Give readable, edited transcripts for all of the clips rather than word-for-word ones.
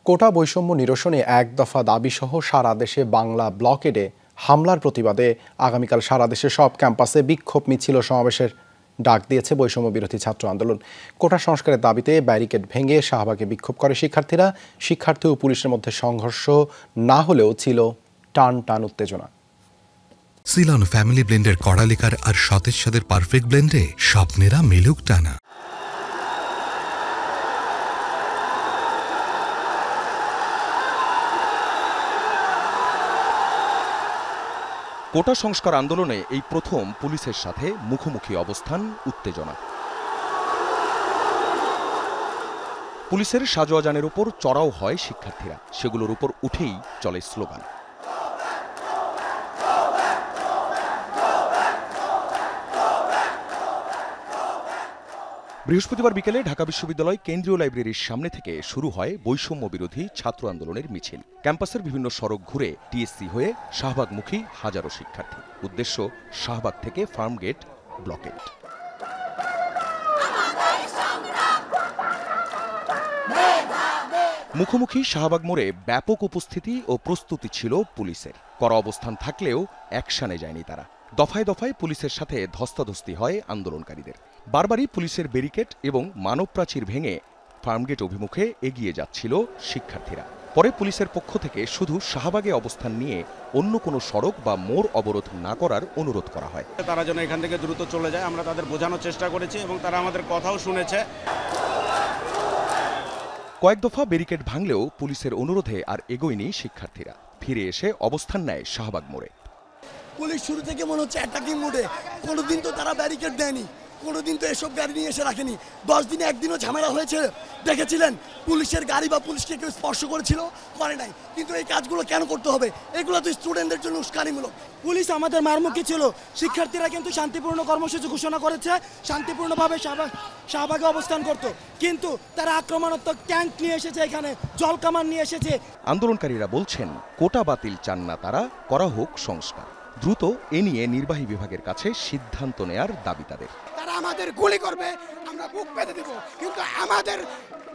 কোটা বৈষম্য নিরসনে এক দফা দাবিসহ সারা দেশে বাংলা ব্লকেডে হামলার প্রতিবাদে আগামীকাল সারা দেশে সব ক্যাম্পাসে বিক্ষোভ মিছিল ও সমাবেশের ডাক দিয়েছে বৈষম্য বিরোধী ছাত্র আন্দোলন। কোটা সংস্কারের দাবিতে ব্যারিকেড ভেঙে শাহবাগে বিক্ষোভ করে শিক্ষার্থীরা। শিক্ষার্থী ও পুলিশের মধ্যে সংঘর্ষ না হলেও ছিল টান টান উত্তেজনা। সিলন ফ্যামিলি ব্লেন্ডের কড়ালিকার আর সতেজ স্বাদের পারফেক্ট ব্লেন্ডে স্বপ্নেরা মেলুক টানা। কোটা সংস্কার আন্দোলনে এই প্রথম পুলিশের সাথে মুখোমুখি অবস্থান, উত্তেজনা। পুলিশের সাজোয়াজানের উপর চড়াও হয় শিক্ষার্থীরা, সেগুলোর উপর উঠেই চলে স্লোগান। বৃহস্পতিবার বিকেলে ঢাকা বিশ্ববিদ্যালয় কেন্দ্রীয় লাইব্রেরির সামনে থেকে শুরু হয় বৈষম্য বিরোধী ছাত্র আন্দোলনের মিছিল। ক্যাম্পাসের বিভিন্ন সড়ক ঘুরে টিএসসি হয়ে শাহবাগমুখী হাজারো শিক্ষার্থী। উদ্দেশ্য শাহবাগ থেকে ফার্মগেট ব্লকেড। মুখোমুখি শাহবাগ মোড়ে ব্যাপক উপস্থিতি ও প্রস্তুতি ছিল পুলিশের। কড়া অবস্থান থাকলেও অ্যাকশনে যায়নি তারা। দফায় দফায় পুলিশের সাথে ধস্তাধস্তি হয় আন্দোলনকারীদের। বারবারই পুলিশের ব্যারিকেড এবং মানব প্রাচীর ভেঙে ফার্মগেট অভিমুখে এগিয়ে যাচ্ছিল শিক্ষার্থীরা। পরে পুলিশের পক্ষ থেকে শুধু শাহবাগে অবস্থান নিয়ে অন্য কোনো সড়ক বা মোড় অবরোধ না করার অনুরোধ করা হয়। তারা যেন এখান থেকে দ্রুত চলে যায়, আমরা তাদের বোঝানোর চেষ্টা করেছি এবং তারা আমাদের কথাও শুনেছে। কয়েক দফা ব্যারিকেড ভাঙলেও পুলিশের অনুরোধে আর এগোয়নি শিক্ষার্থীরা। ফিরে এসে অবস্থান নেয় শাহবাগ মোড়ে। পুলিশ শুরু থেকে মনে হচ্ছে অ্যাটাকিং মোডে। কোনোদিন তো তারা ব্যারিকেড দেয়নি, কোনোদিন তো এসব গাড়ি নিয়ে এসে রাখেনি। 10 দিনে একদিনও ঝামেলা হয়েছে দেখেছিলেন? পুলিশের গাড়ি বা পুলিশকে কেউ স্পর্শ করেছিল? করে নাই। কিন্তু এই কাজগুলো কেন করতে হবে? এগুলো তো স্টুডেন্টদের জন্য উস্কানিমূলক। পুলিশ আমাদের মারমুখী ছিল। শিক্ষার্থীরা কিন্তু শান্তিপূর্ণ কর্মসূচি ঘোষণা করেছে, শান্তিপূর্ণভাবে শাহবাগে অবস্থান করত, কিন্তু তারা আক্রমণাত্মক ট্যাঙ্ক নিয়ে এসেছে, এখানে জলকামান নিয়ে এসেছে। আন্দোলনকারীরা বলছেন কোটা বাতিল চান না তারা, করা হোক সংস্কার। দ্রুত এ নিয়ে নির্বাহী বিভাগের কাছে সিদ্ধান্ত নেয়ার দাবি তাদের। তারা আমাদের গুলি করবে, আমরা বুক পেতে দেব, কিন্তু আমাদের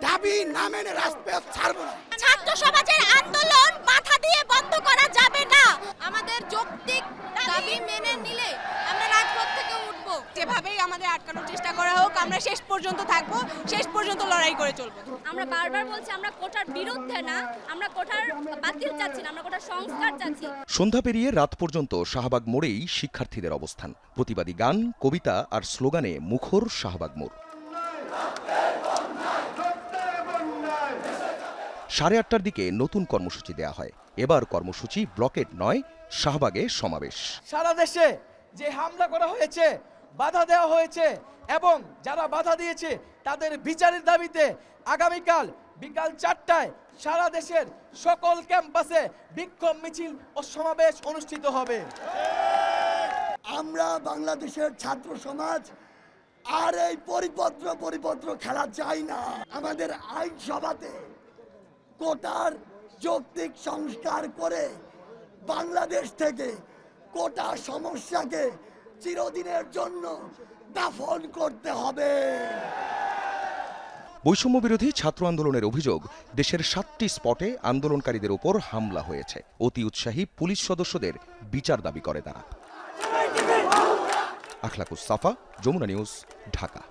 দাবি না মেনে রাজপথ ছাড়ব না। ছাত্র সমাজের আন্দোলন মাথা দিয়ে বন্ধ করা যাবে না। আমাদের যৌক্তিক দাবি মেনে নিলে আমরা রাজপথ থেকে উঠব। যেভাবেই আমাদের আটকানোর চেষ্টা করা হোক, আমরা শেষ পর্যন্ত থাকব, শেষ পর্যন্ত লড়াই করে চলব। আমরা বারবার বলছি আমরা কোটার বিরুদ্ধে না, আমরা কোটার বাতিল চাচ্ছি না, আমরা কোটার সংস্কার চাচ্ছি। সন্ধ্যা পেরিয়ে রাত পর্যন্ত শাহবাগ মোড়েই শিক্ষার্থীদের অবস্থান। প্রতিবাদী গান, কবিতা আর স্লোগানে মুখর শাহবাগ মোড়। 8:30টার দিকে নতুন কর্মসূচি দেয়া হয়। এবার কর্মসূচি ব্লকেড নয়, শাহবাগে সমাবেশ। সারা দেশে যে হামলা করা হয়েছে, বাধা দেওয়া হয়েছে এবং যারা বাধা দিয়েছে তাদের বিচারের দাবিতে আগামীকাল বিকাল 4টায় সারা দেশের সকল ক্যাম্পাসে বিক্ষোভ মিছিল ও সমাবেশ অনুষ্ঠিত হবে। আমরা বাংলাদেশের ছাত্র সমাজ আর এই পরিপত্র খেলা চাই না। আমাদের আইনসভাতে কোটার যৌক্তিক সংস্কার করে বাংলাদেশ থেকে কোটা সমস্যাকে চিরদিনের জন্য দাফন করতে হবে। বৈষম্য বিরোধী ছাত্র আন্দোলনের অভিযোগ, দেশের 7টি স্পটে আন্দোলনকারীদের ওপর হামলা হয়েছে। অতি উৎসাহী পুলিশ সদস্যদের বিচার দাবি করে তারা। আখলাকুস সাফা, যমুনা নিউজ, ঢাকা।